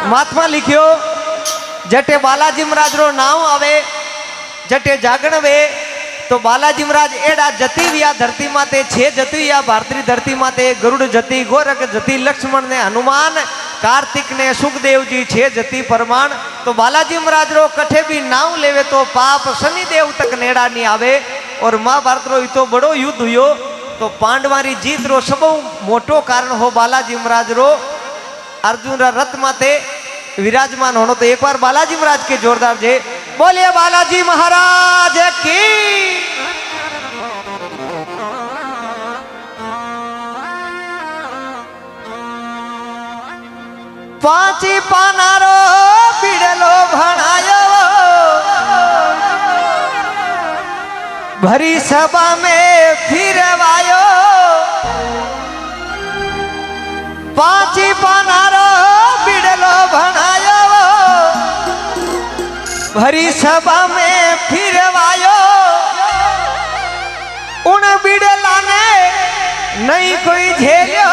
महात्मा लिखियो जटे बालाजी महाराज रो नाम आवे जटे जागण वे तो बालाजी महाराज एड़ा जती विया धरती माते छे जती या भारतीय धरती माते गरुड़ जती गोरख जती लक्ष्मण ने हनुमान कार्तिक ने सुखदेव जी छे जती परमाण तो बालाजी महाराज रो कठे भी नाम लेवे तो पाप शनि देव तक नेड़ा नहीं आवे। और महाभारत रो इतो बड़ो युद्ध हुयो तो पांडवारी जीत रो सब मोटो कारण हो बालाजी महाराज रो अर्जुन रा रथ माते विराजमान होनो। तो एक बार बालाजी महाराज के जोरदार जय बोलिए बालाजी महाराज की। पांची पानारो पीड़ेलो भणायो भरी सभा में फिरवायो पांची पानारो पीड़ेलो भणायो भरी सभा में फिरवायो उन बिड़ला ने नहीं कोई झेलियो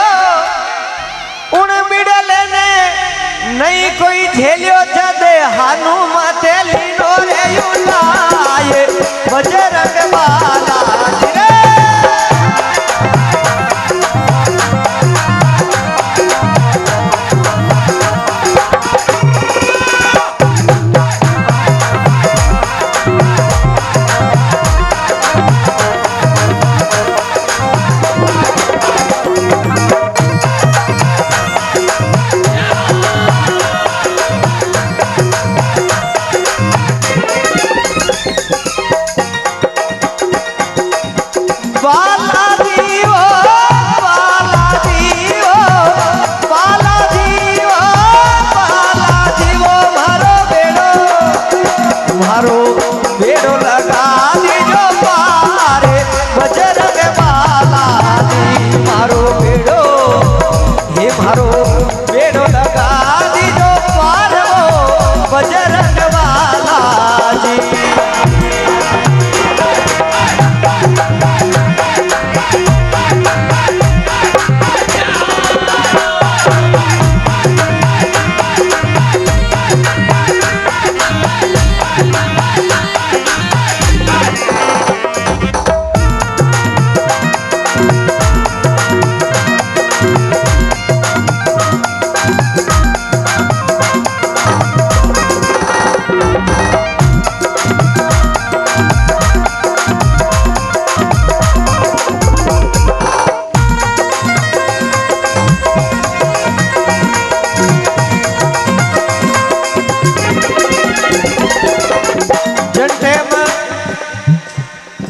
उन बिड़ले ने नहीं कोई झेलियो जदे हनुमत लीनो रे युलाए बजरंग बालाजी रे।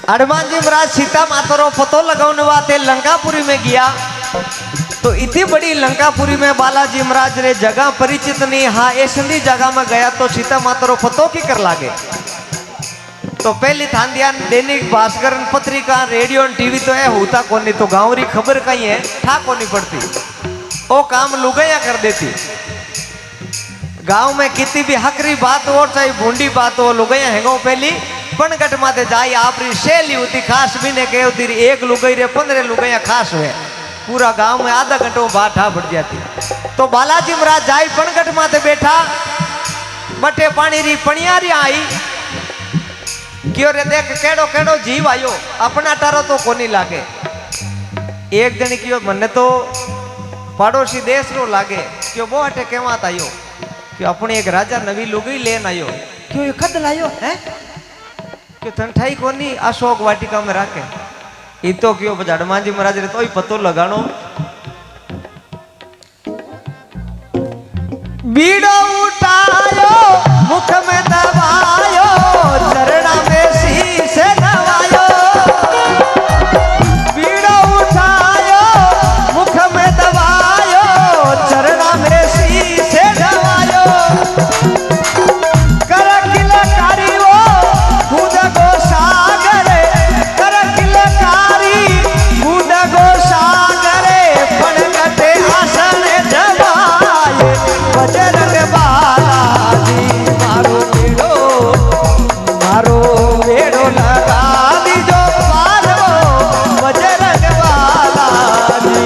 हनुमान जी महाराज सीता माता रो पतो लगाने वास्ते लंकापुरी में गया तो इतनी बड़ी लंकापुरी में बालाजी महाराज रे जगह परिचित नहीं। हाँ ऐसी जगह में गया तो सीता माता रो पतो की कर लागे तो पहली थान दिया दैनिक भास्कर पत्रिका रेडियो टीवी तो है होता कोनी तो गाँव री खबर कहीं है ठा कोनी पड़ती वो काम लुगाया कर देती। गांव में कितनी भी हकरी बात हो चाहे भूंडी बात हो लुगाया हैगो पहली पनगट माते जाई आपरी शैली होती खास भी ने कहे होती एक लुगाई रे 15 लुगाइया खास हुए पूरा गांव में आधा घंटों बाठा बढ़ जाती। तो बालाजी महाराज जाई पनगट माते बैठा बटे पानी री पणियारी आई क्यों रे देख केड़ो केड़ो जीव आयो अपना टारो तो कोनी लागे। एक जन क्यों मने तो पड़ोसी देश रो लागे क्यों वो हटे केवात आयो क्यों अपने एक राजा नवी लुगाई लेन आयो क्यों ये कद लायो है क्यों ठंठाई कोनी अशोक वाटिका में राखे ये तो क्यों हनुमान जी महाराज रे तो ही पतो लगानो बीड़ो उठायो मुख में दबायो चरणा में शीश नवायो बीड़ो उठायो मुख में दबायो चरणा में शीश नवायो कर किलकारी वो खुद को सागर कर किलकारी खुद को सागर फणगटे आसन जवाए बजरंग बालाजी मारो बेड़ो लगा दीजो पारो बजरंग बालाजी।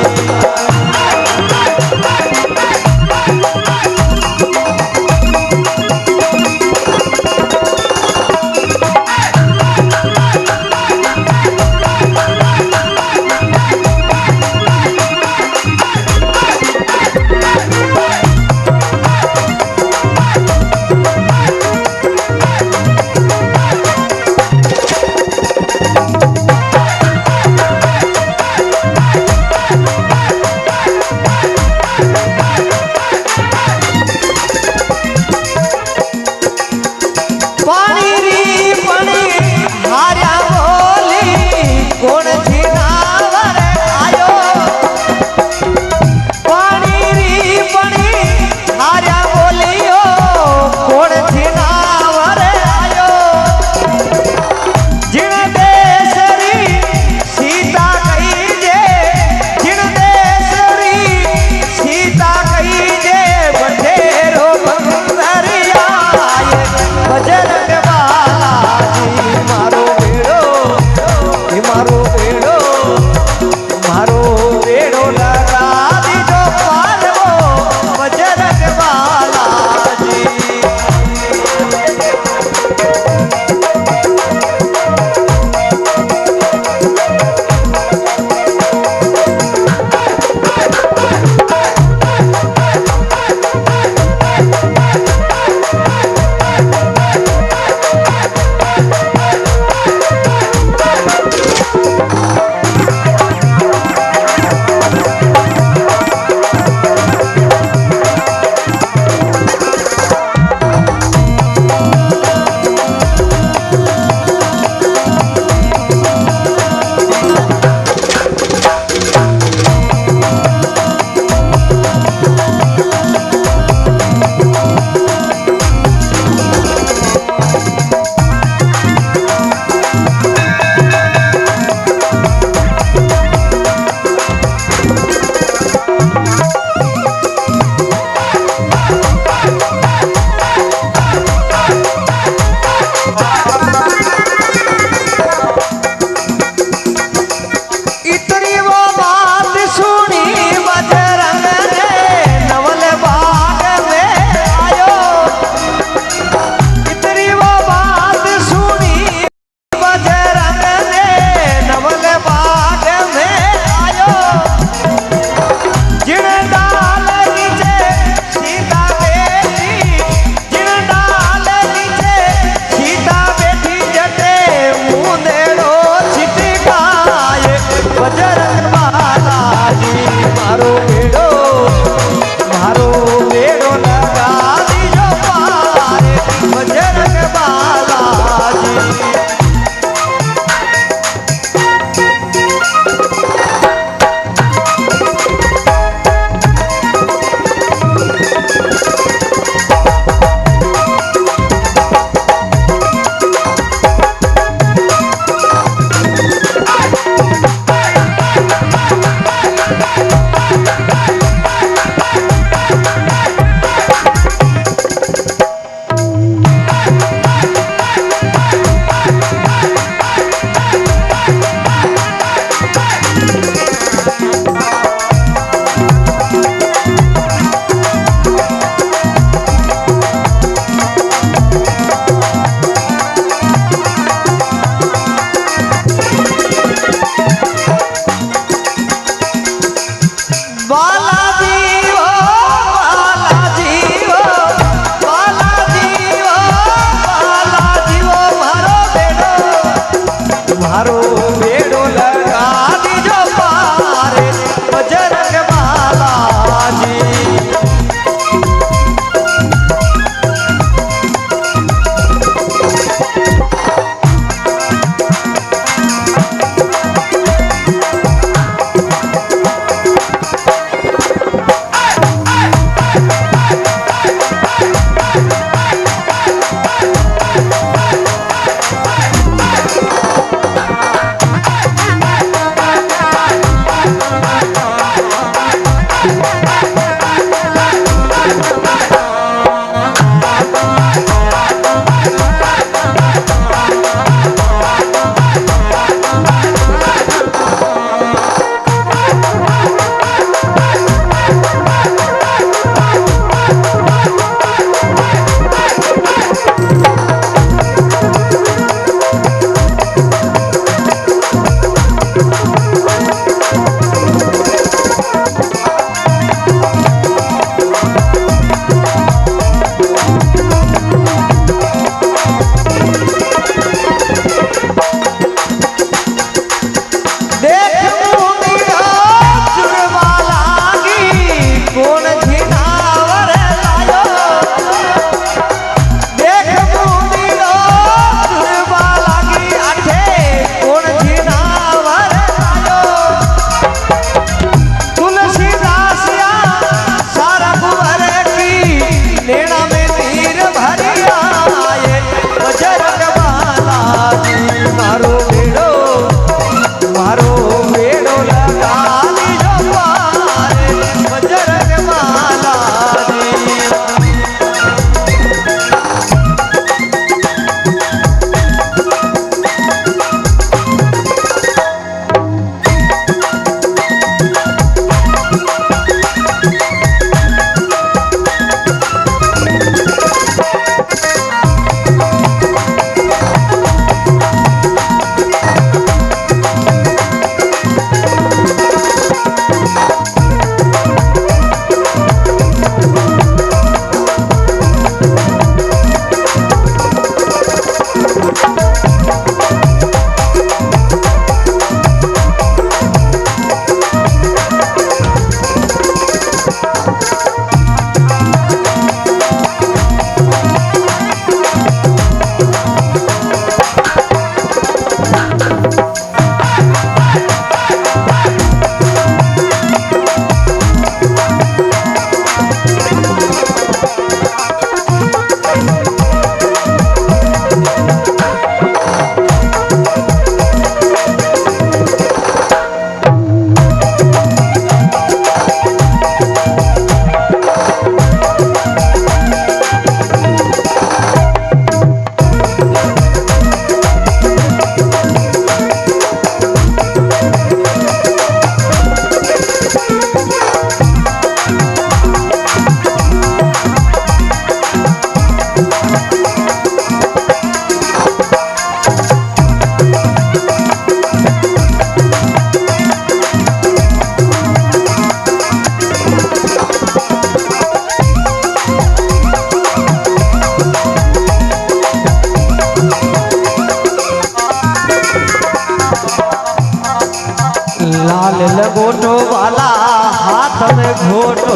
लंगोटो वाला हाथ में घोटो,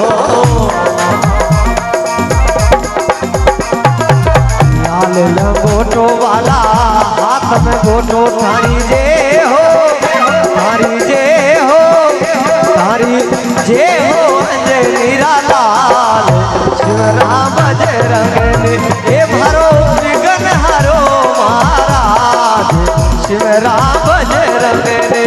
लाल लंगोटो वाला हाथ में घोटो। थारी जे हो, थारी जे हो, थारी जे हो नीरा लाल शिव राम बजरंग ने। ए भरो विघ्न हरो महाराज शिव राम बजरंग ने।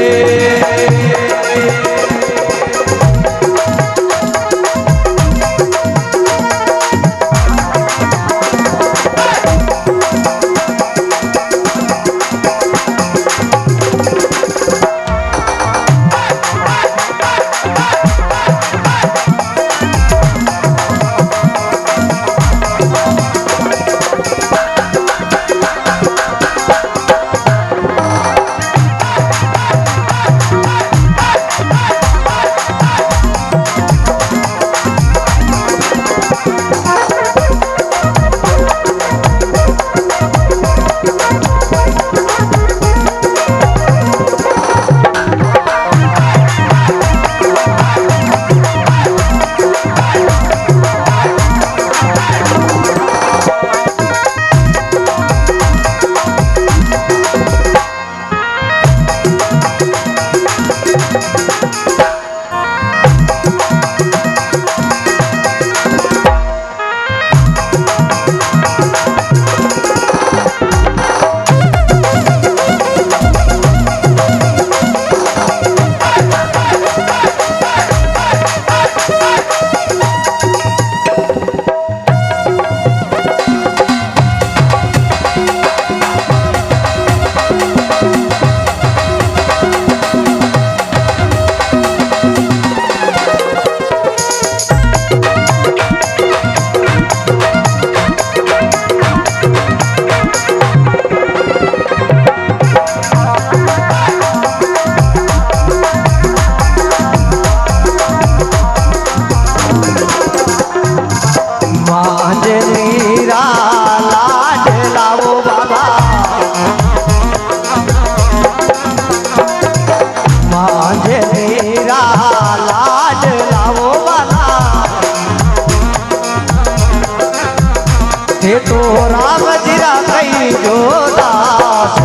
हे तो राम जीरा कई जो दास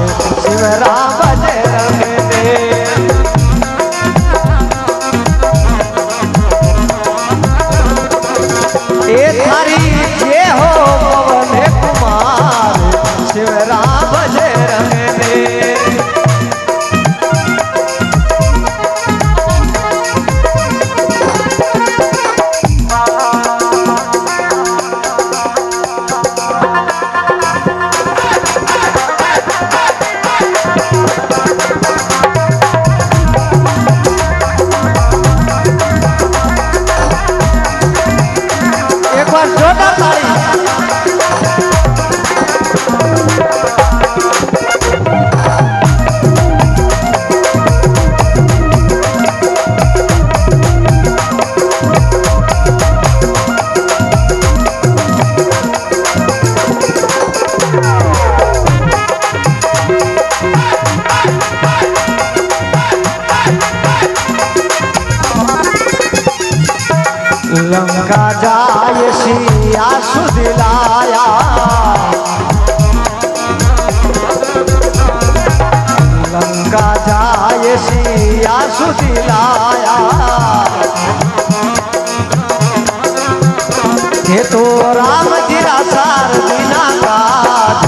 शिव राम बजरंग ने। ए थारी जे हो पवन कुमार शिव राम बजरंग ने। लंका जाय सिया सुदिलाया, लंका जाय सिया सुदिलाया। हे तो राम जीरा सार बिना काज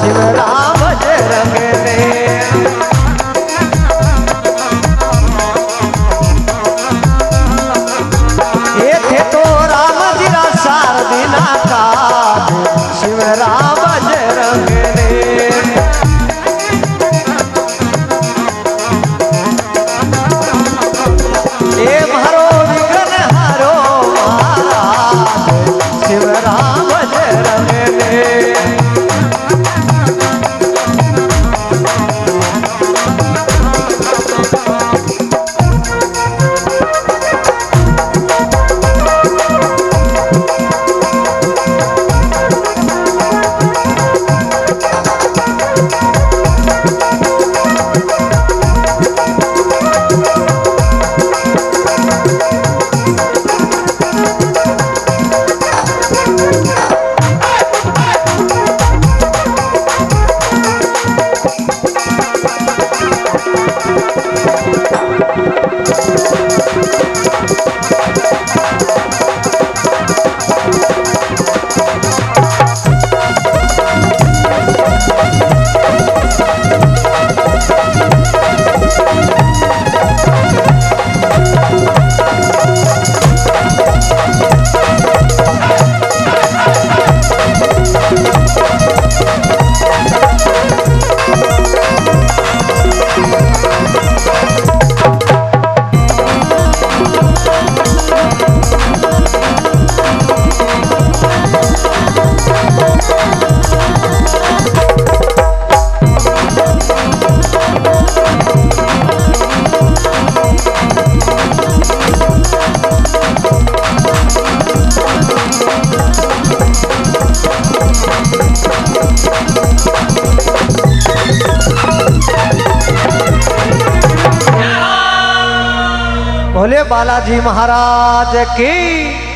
शिव राम बजरंग ने। शिव राम बजरंग ने। ए भरो विघ्न हरो महाराज शिव राम बजरंग ने। भोले बालाजी महाराज की